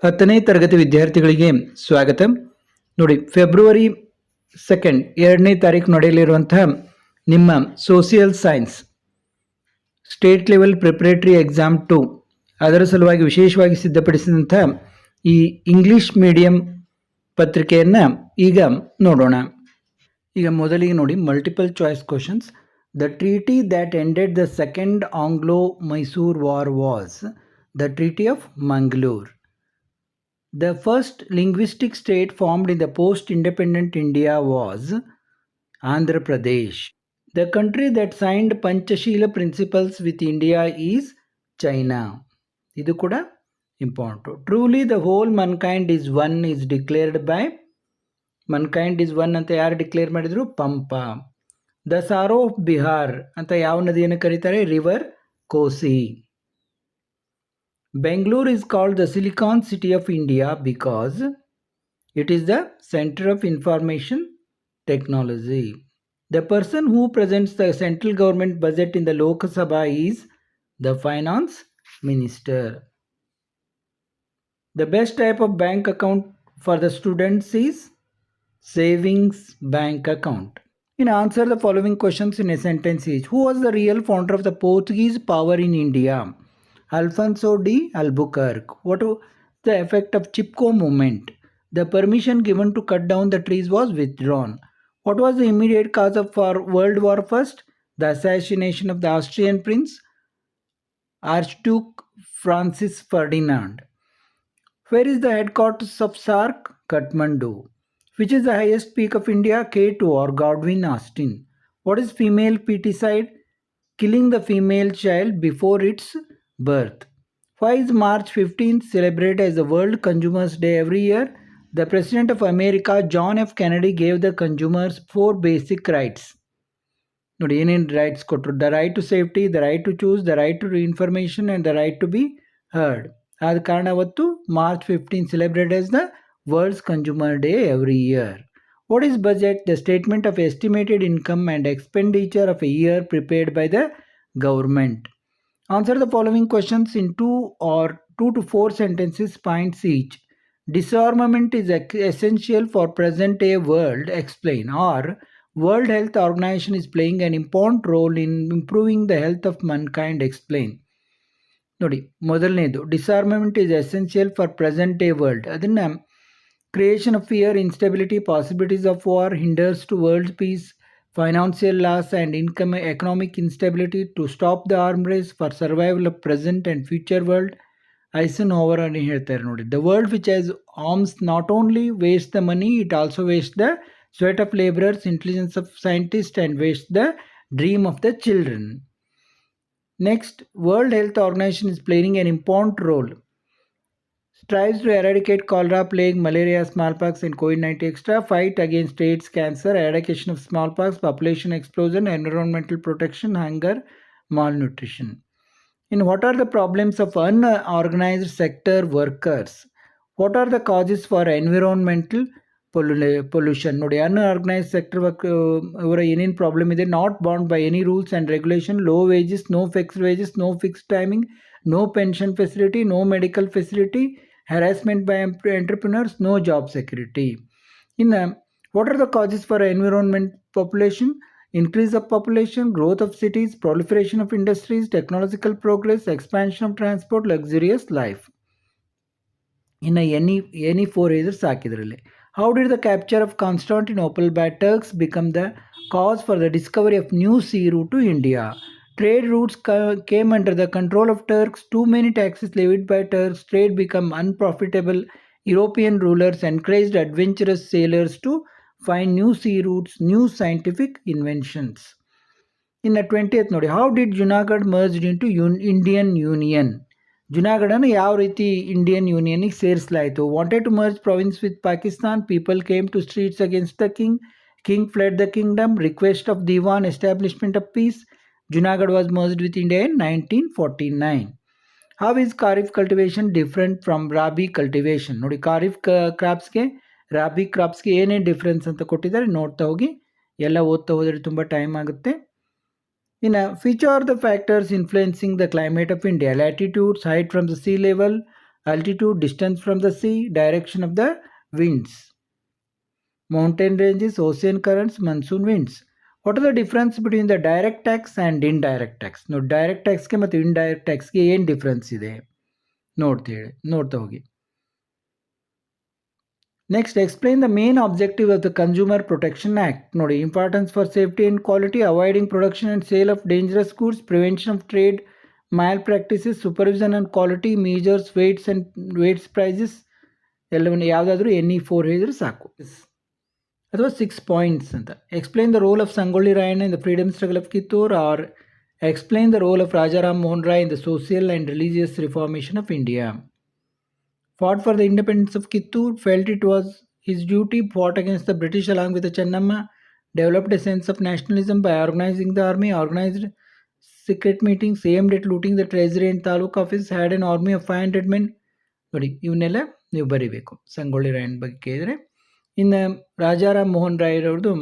10ನೇ ತರಗತಿ ವಿದ್ಯಾರ್ಥಿಗಳಿಗೆ ಸ್ವಾಗತ. ನೋಡಿ, ಫೆಬ್ರವರಿ 2 2ನೇ ತಾರೀಕು ನಡೆಯಲಿರುವಂತಹ ನಿಮ್ಮ social science state level preparatory exam 2 ಅದರ ಸಲುವಾಗಿ ವಿಶೇಷವಾಗಿ ಸಿದ್ಧಪಡಿಸಿದಂಥ ಈ ಇಂಗ್ಲಿಷ್ ಮೀಡಿಯಂ ಪತ್ರಿಕೆಯನ್ನು ಈಗ ನೋಡೋಣ. ಈಗ ಮೊದಲಿಗೆ ನೋಡಿ, multiple choice questions. The treaty that ended the second Anglo Mysore war was the treaty of Mangaluru. The first linguistic state formed in the post-independent India was Andhra Pradesh. The country that signed Panchashila principles with India is China. Idu kuda important. Truly the whole mankind is one is declared by mankind is one anta yaru declare madidru? Pampa. The sorrow of Bihar anta yav nadiyannu karitare? River Kosi. Bangalore is called the Silicon City of India because it is the center of information technology. The person who presents the central government budget in the Lok Sabha is the finance minister. The best type of bank account for the students is savings bank account. In answer the following questions in a sentence each. Who was the real founder of the Portuguese power in India? Alfonso de Albuquerque. What was the effect of Chipko movement? The permission given to cut down the trees was withdrawn. What was the immediate cause of World War I? The assassination of the Austrian prince Archduke Francis Ferdinand. Where is the headquarters of SAARC? Kathmandu. Which is the highest peak of India? K2 or Godwin Austen. What is female feticide? Killing the female child before its birth. Why is March 15th celebrated as the World Consumers Day every year? The President of America, John F. Kennedy, gave the consumers 4 basic rights. ನೋಡಿ, ಏನೇನು rights ಕೊಟ್ಟರು? The right to safety, the right to choose, the right to information and the right to be heard. ಆದ ಕಾರಣ ಅವತ್ತು March 15 celebrated as the World's Consumer Day every year. What is budget? The statement of estimated income and expenditure of a year prepared by the government. Answer the following questions in 2 to 4 sentences, points each. Disarmament is essential for present day world. Explain. Or World Health Organization is playing an important role in improving the health of mankind. Explain. ನೋಡಿ, ಮೊದಲನೇದು disarmament is essential for present day world. ಅದನ್ನು creation of fear, instability, possibilities of war, hinders to world peace, financial loss and economic instability, to stop the arm race for survival of present and future world. Eisenhower ani ಹೇಳ್ತಾರೆ ನೋಡಿ, the world which has arms not only wastes the money, it also wastes the sweat of laborers, intelligence of scientists, and wastes the dream of the children. Next, World Health Organization is playing an important role. Strives to eradicate cholera, plague, malaria, smallpox, and COVID-19 extra. Fight against AIDS, cancer, eradication of smallpox, population explosion, environmental protection, hunger, malnutrition. In what are the problems of unorganized sector workers? What are the causes for environmental pollution? ನೋಡಿ, unorganized sector work ಅವರ ಏನೇನು problem ಇದೆ? Not bound by any rules and regulation, low wages, no fixed wages, no fixed timing, no pension facility, no medical facility, harassment by entrepreneurs, no job security. What are the causes for environment population? Increase of population, growth of cities, proliferation of industries, technological progress, expansion of transport, luxurious life. Any 4 either ಸಾಕಿದ್ರಲ್ಲಿ. How did the capture of Constantinople by Turks become the cause for the discovery of new sea route to India? Trade routes came under the control of Turks. Too many taxes levied by Turks. Trade became unprofitable. European rulers encouraged adventurous sailors to find new sea routes, new scientific inventions. In the 20th ನೋಡಿ, how did Junagadh merged into Indian Union? ಜುನಾಗಢನ ಯಾವ ರೀತಿ Indian ಯೂನಿಯನ್ಗೆ ಸೇರಿಸಲಾಯಿತು? Wanted to merge province with Pakistan. People came to streets against the king. King fled the kingdom. Request of Diwan, establishment of peace. Junagadh was merged with India in 1949. How is Kharif cultivation different from Rabi cultivation? ನೋಡಿ, ಖಾರಿಫ್ ಕ್ರಾಪ್ಸ್ಗೆ ರಾಬಿ ಕ್ರಾಪ್ಸ್ಗೆ ಏನೇ difference ಅಂತ ಕೊಟ್ಟಿದ್ದಾರೆ, ನೋಡ್ತಾ ಹೋಗಿ. ಎಲ್ಲ ಓದ್ತಾ ಹೋದರೆ ತುಂಬ ಟೈಮ್ ಆಗುತ್ತೆ. Which are the factors influencing the climate of India? Latitudes, height from the sea level, altitude, distance from the sea, direction of the winds. Mountain ranges, ocean currents, monsoon winds. What is the difference between the direct tax and indirect tax? Direct tax ಗೆ ಮತ್ತು indirect tax ಗೆ ಏನು difference ಇದೆ ನೋಡ್ತಾ ಹೋಗಿ. Next, explain the main objective of the Consumer Protection Act. ನೋಡಿ, importance for safety and quality, avoiding production and sale of dangerous goods, prevention of trade malpractices, supervision and quality measures, weights prices. ಎಲ್ಲವನ್ನು ಯಾವುದಾದ್ರೂ any 4 ಹೇಳಿದ್ರೆ ಸಾಕು. ಅಥವಾ 6 points ಅಂತ. Explain the role of Sangoli Rayana in the freedom struggle of Kittur, or explain the role of Rajaram Mohan Rai in the social and religious reformation of India. Fought for the independence of Kittur, felt it was his duty, fought against the British along with the Chennamma, developed a sense of nationalism by organizing the army, organized secret meetings aimed at looting the treasury and taluk office, had an army of 500 men. ನೋಡಿ, ಇವನ್ನೆಲ್ಲ ನೀವು ಬರೀಬೇಕು ಸಂಗೊಳ್ಳಿ ರಾಯಣ್ಣ ಬಗ್ಗೆ ಕೇಳಿದರೆ. ಇನ್ನು ರಾಜಾರಾಮ್ ಮೋಹನ್ ರಾಯ್ ಅವ್ರದ್ದು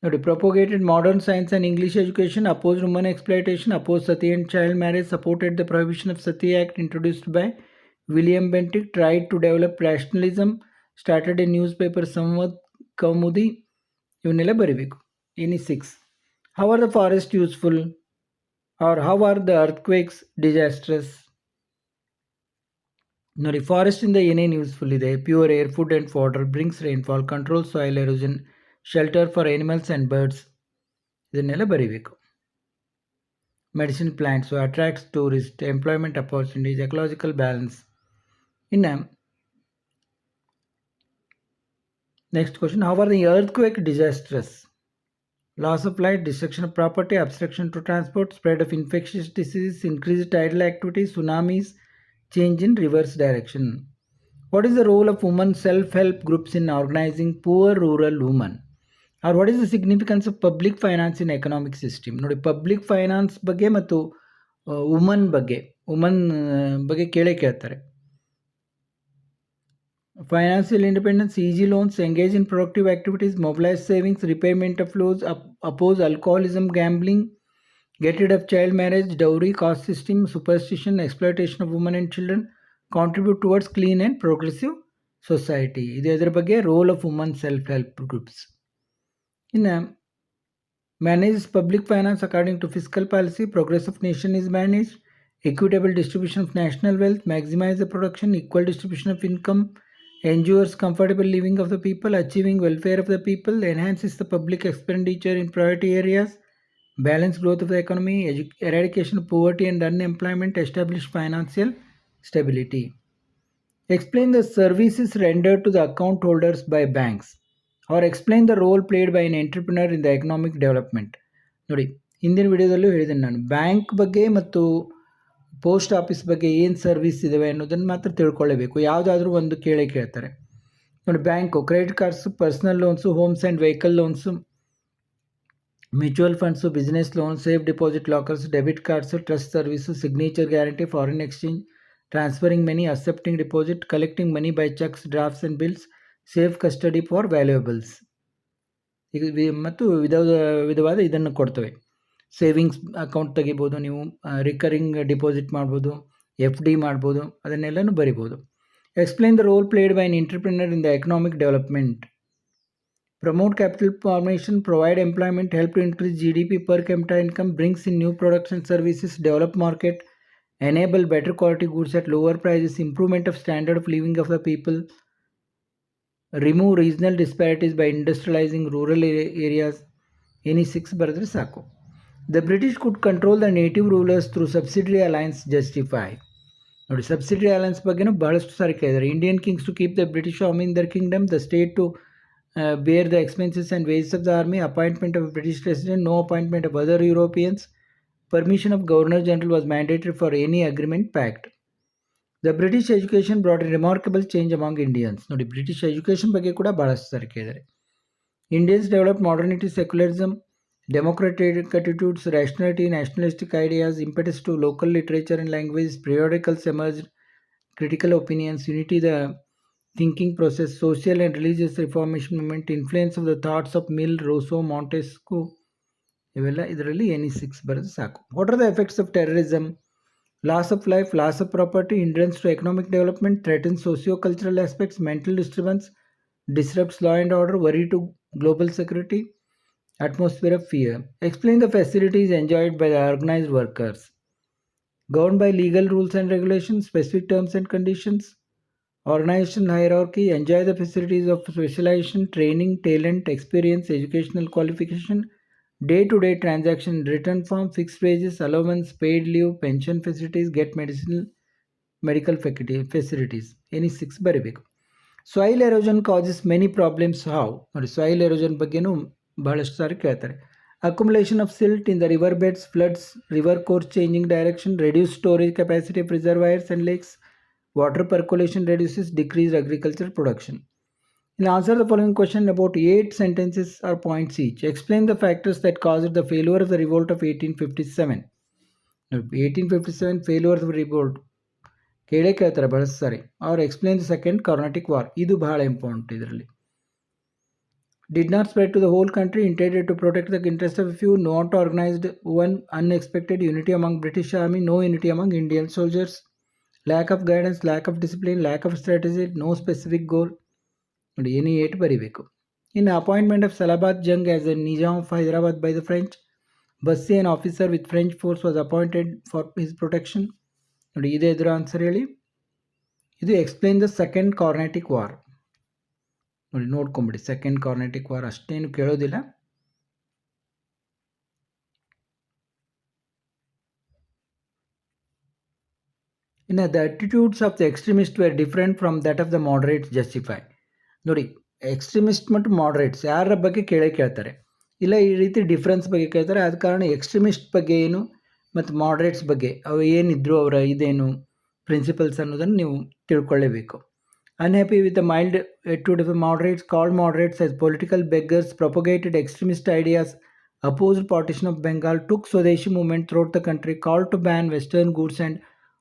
ನೋಡಿ, propagated modern science and English education, opposed women exploitation, opposed sati and child marriage, supported the prohibition of sati act introduced by William Bentinck, tried to develop rationalism, started a newspaper Samvad Kaumudi. ಇವನ್ನೆಲ್ಲ ಬರೀಬೇಕು. Any 6. How are the forests useful, or how are the earthquakes disastrous? ನೋಡಿ, forest ಇಂದ ಏನೇನು useful ಇದೆ? Pure air, food and water, brings rainfall, control soil erosion, shelter for animals and birds. ಇದನ್ನೆಲ್ಲ ಬರೀಬೇಕು. Medicine plants, attracts tourist, employment opportunities, ecological balance. ಇನ್ನು next question, how are the earthquake disastrous? Loss of life, destruction of property, obstruction to transport, spread of infectious diseases, increased tidal activity, tsunamis, change in reverse direction. What is the role of women self-help groups in organizing poor rural women? Or what is the significance of public finance in economic system? ನೋಡಿ, public finance ಬಗ್ಗೆ ಮತ್ತು woman ಬಗ್ಗೆ ಕೇಳ್ತಾರೆ. Financial independence, easy loans, engage in productive activities, mobilize savings, repayment of loans, oppose alcoholism, gambling, get rid of child marriage, dowry, caste system, superstition, exploitation of women and children, contribute towards clean and progressive society. ಇದು ಅದರ ಬಗ್ಗೆ role of woman self help groups. ಇನ್ನು manage public finance according to fiscal policy, progress of nation is manage, equitable distribution of national wealth, maximize the production, equal distribution of income, ensures comfortable living of the people, achieving welfare of the people, enhances the public expenditure in priority areas, balance growth of the economy, eradication of poverty and unemployment, establish financial stability. Explain the services rendered to the account holders by banks, or explain the role played by an entrepreneur in the economic development. ನೋಡಿ, ಹಿಂದಿನ ವಿಡಿಯೋದಲ್ಲೂ ಹೇಳಿದ್ದೀನಿ ನಾನು, bank ಬಗ್ಗೆ ಮತ್ತು post office ಬಗ್ಗೆ ಏನು service ಇದ್ದಾವೆ ಅನ್ನೋದನ್ನು ಮಾತ್ರ ತಿಳ್ಕೊಳ್ಳೇಬೇಕು. ಯಾವುದಾದ್ರೂ ಒಂದು ಕೇಳ್ತಾರೆ ನೋಡಿ. Bank credit cards, personal loans, homes and vehicle loans, mutual funds, business loan, safe deposit lockers, debit cards, trust service, signature guarantee, foreign exchange, transferring money, accepting deposit, collecting money by cheques, drafts and bills, safe custody for valuables. ಈಗ ಮತ್ತು ವಿಧವಾದ ಇದನ್ನು ಕೊಡ್ತವೆ. Savings account ತೆಗಿಬೋದು, ನೀವು recurring deposit ಮಾಡ್ಬೋದು, FD ಮಾಡ್ಬೋದು, ಅದನ್ನೆಲ್ಲನೂ ಬರಿಬೋದು. Explain the role played by an entrepreneur in the economic development. Promote capital formation, provide employment, help to increase GDP per capita income, brings in new products and services, develop market, enable better quality goods at lower prices, improvement of standard of living of the people, remove regional disparities by industrializing rural areas. Any 6 ಬರೆದ್ರೆ ಸಾಕು. The British could control the native rulers through subsidiary alliance, justify. ನೋಡಿ, subsidiary alliance ಬಗ್ಗೆನೂ ಬಹಳಷ್ಟು ಸಾರಿ ಕೇಳಿದ್ದಾರೆ. Indian kings to keep the British army in their kingdom, the state to bear the expenses and wages of the army, appointment of British president, no appointment of other Europeans, permission of governor general was mandatory for any agreement pact. The British education brought a remarkable change among Indians. ನೋಡಿ, British education ಬಗ್ಗೆ ಕೂಡ ಬಹಳಷ್ಟು ಸಾರಿ ಕೇಳಿದ್ದಾರೆ. Indians develop modernity, secularism, democratic attitudes, rationality, nationalistic ideas, impetus to local literature and language, periodicals emerged, critical opinions, unity the thinking process, social and religious reformation movement, influence of the thoughts of Mill, Rousseau, Montesquieu. ಇವೆಲ್ಲ ಇದರಲ್ಲಿ any 6 ಬರೆದು ಸಾಕು. What are the effects of terrorism? Loss of life, loss of property, hindrance to economic development, threatens socio-cultural aspects, mental disturbance, disrupts law and order, worry to global security, atmosphere of fear. Explain the facilities enjoyed by the organized workers. Governed by legal rules and regulations, specific terms and conditions, organization hierarchy, enjoy the facilities of specialization, training, talent, experience, educational qualification, day-to-day transaction in written form, fixed wages, allowance, paid leave, pension facilities, get medical facilities. Any 6 ಬರಿಬೇಕು. Soil erosion causes many problems how ನೋಡಿ soil erosion ಬಗ್ಗೆನೂ ಬಹಳಷ್ಟು ಸಾರಿ ಕೇಳ್ತಾರೆ. Accumulation of silt in the river beds, floods, river course changing direction, reduce storage capacity of reservoirs and lakes, water percolation reduces decreased agricultural production. In answer the following question about 8 sentences or points each. Explain the factors that caused the failure of the revolt of 1857. 1857 failure of the revolt ಕೇಳೇ ಕೇಳ್ತಾರೆ ಬಹಳಷ್ಟು ಸಾರಿ. Or explain the second Carnatic war, ಇದು ಬಹಳ important ಇದರಲ್ಲಿ. Did not spread to the whole country, intended to protect the interest of a few, not organized, one unexpected unity among British army, no unity among Indian soldiers, lack of guidance, lack of discipline, lack of strategy, no specific goal. ನೋಡಿ any 8 ಬರಿಬೇಕು. In the appointment of Salabat Jung as a Nizam of Hyderabad by the French, Bassi, an officer with French force, was appointed for his protection. ನೋಡಿ ಇದೇ ಇದರ answer ಹೇಳಿ. ಇದು explain the second Carnatic war. ನೋಡಿ ನೋಡ್ಕೊಂಬಿಡಿ, second Carnatic war ಅಷ್ಟೇನು ಕೇಳೋದಿಲ್ಲ. ಇನ್ನು the attitudes of the extremist were different from that of the moderates justify. ನೋಡಿ ಎಕ್ಸ್ಟ್ರೀಮಿಸ್ಟ್ ಮತ್ತು ಮಾಡರೇಟ್ಸ್ ಯಾರ ಬಗ್ಗೆ ಕೇಳ್ತಾರೆ, ಇಲ್ಲ ಈ ರೀತಿ ಡಿಫ್ರೆನ್ಸ್ ಬಗ್ಗೆ ಕೇಳ್ತಾರೆ. ಆದ ಕಾರಣ ಎಕ್ಸ್ಟ್ರೀಮಿಸ್ಟ್ ಬಗ್ಗೆ ಏನು ಮತ್ತು ಮಾಡರೇಟ್ಸ್ ಬಗ್ಗೆ ಅವು ಏನಿದ್ರು ಅವರ ಇದೇನು ಪ್ರಿನ್ಸಿಪಲ್ಸ್ ಅನ್ನೋದನ್ನು ನೀವು ತಿಳ್ಕೊಳ್ಳೇಬೇಕು. Unhappy with the mild attitude of the moderates, called moderates as political beggars, propagated extremist ideas, opposed partition of Bengal, took Swadeshi movement throughout the country, called to ban Western goods and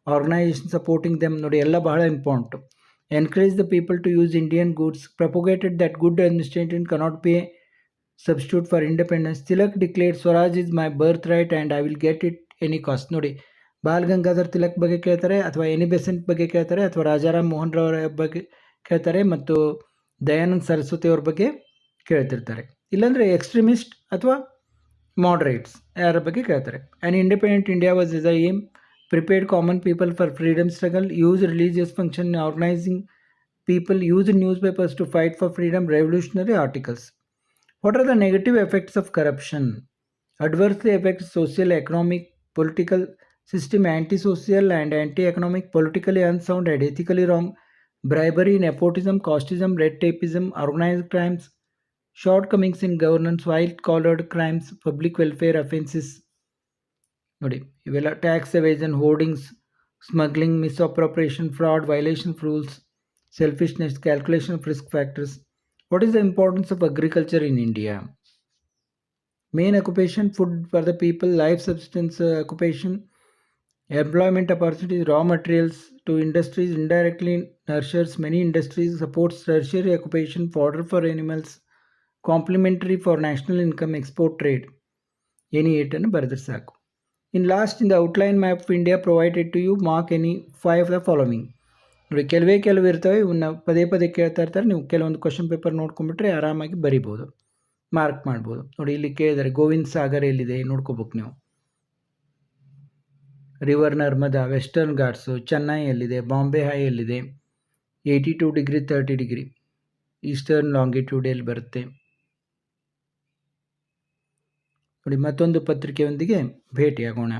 organizations supporting them. ನೋಡಿ ಎಲ್ಲ ಬಹಳ important. Encouraged the people to use Indian goods, propagated that good administration cannot be a substitute for independence. Tilak declared Swaraj is my birthright and I will get it any cost. ನೋಡಿ ball Gangadhar Tilak ಬಗ್ಗೆ ಕೇಳ್ತಾರೆ, ಅಥವಾ any Besant ಬಗ್ಗೆ ಕೇಳ್ತಾರೆ, ಅಥವಾ ರಾಜಾರಾಮ್ ಮೋಹನ್ ರಾವ್ ಬಗ್ಗೆ ಕೇಳ್ತಾರೆ, ಮತ್ತು ದಯಾನಂದ್ ಸರಸ್ವತಿ ಅವ್ರ ಬಗ್ಗೆ ಕೇಳ್ತಿರ್ತಾರೆ. ಇಲ್ಲಾಂದರೆ ಎಕ್ಸ್ಟ್ರೀಮಿಸ್ಟ್ ಅಥವಾ ಮಾಡರೇಟ್ಸ್ ಯಾರ ಬಗ್ಗೆ ಕೇಳ್ತಾರೆ. And independent India was is the aim, prepared common people for freedom struggle, use religious function organising people, use newspapers to fight for freedom, revolutionary articles. What are the negative effects of corruption? Adversely affects social, economic, political system, anti-social and anti-economic, politically unsound and ethically wrong, bribery, nepotism, casteism, red tapeism, organized crimes, shortcomings in governance, white-collar crimes, public welfare offenses. ನೋಡಿ ಇವೆಲ್ಲ tax evasion, hoardings, smuggling, misappropriation, fraud, violation of rules, selfishness, calculation of risk factors. What is the importance of agriculture in India? Main occupation, food for the people, life subsistence occupation, employment opportunities, raw materials to industries, indirectly nurtures many industries, supports tertiary occupation, fodder for animals, complementary for national income, export trade. Any 8 ಅನ್ನು ಬರೆದ್ರೆ ಸಾಕು. In last, in the outline map of India provided to you, mark any 5 of the following. ನೋಡಿ ಕೆಲವೇ ಇರ್ತವೆ, ಇವನ್ನ ಪದೇ ಪದೇ ಕೇಳ್ತಾ ಇರ್ತಾರೆ. ನೀವು ಕೆಲವೊಂದು ಕ್ವಶನ್ ಪೇಪರ್ ನೋಡ್ಕೊಂಡ್ಬಿಟ್ರೆ ಆರಾಮಾಗಿ ಬರಿಬೋದು, ಮಾರ್ಕ್ ಮಾಡ್ಬೋದು. ನೋಡಿ ಇಲ್ಲಿ ಕೇಳಿದರೆ ಗೋವಿಂದ್ ಸಾಗರ್ ಎಲ್ಲಿದೆ ನೋಡ್ಕೋಬೇಕು ನೀವು. ರಿವರ್ ನರ್ಮದಾ, ವೆಸ್ಟರ್ನ್ ಘಾಟ್ಸು, ಚೆನ್ನೈ ಎಲ್ಲಿದೆ, ಬಾಂಬೆ ಹೈ ಎಲ್ಲಿದೆ, 82 ಡಿಗ್ರಿ 30 ಡಿಗ್ರಿ ಈಸ್ಟರ್ನ್ ಲಾಂಗಿಟ್ಯೂಡಲ್ಲಿ ಬರುತ್ತೆ. ನೋಡಿ ಮತ್ತೊಂದು ಪತ್ರಿಕೆಯೊಂದಿಗೆ ಭೇಟಿಯಾಗೋಣ.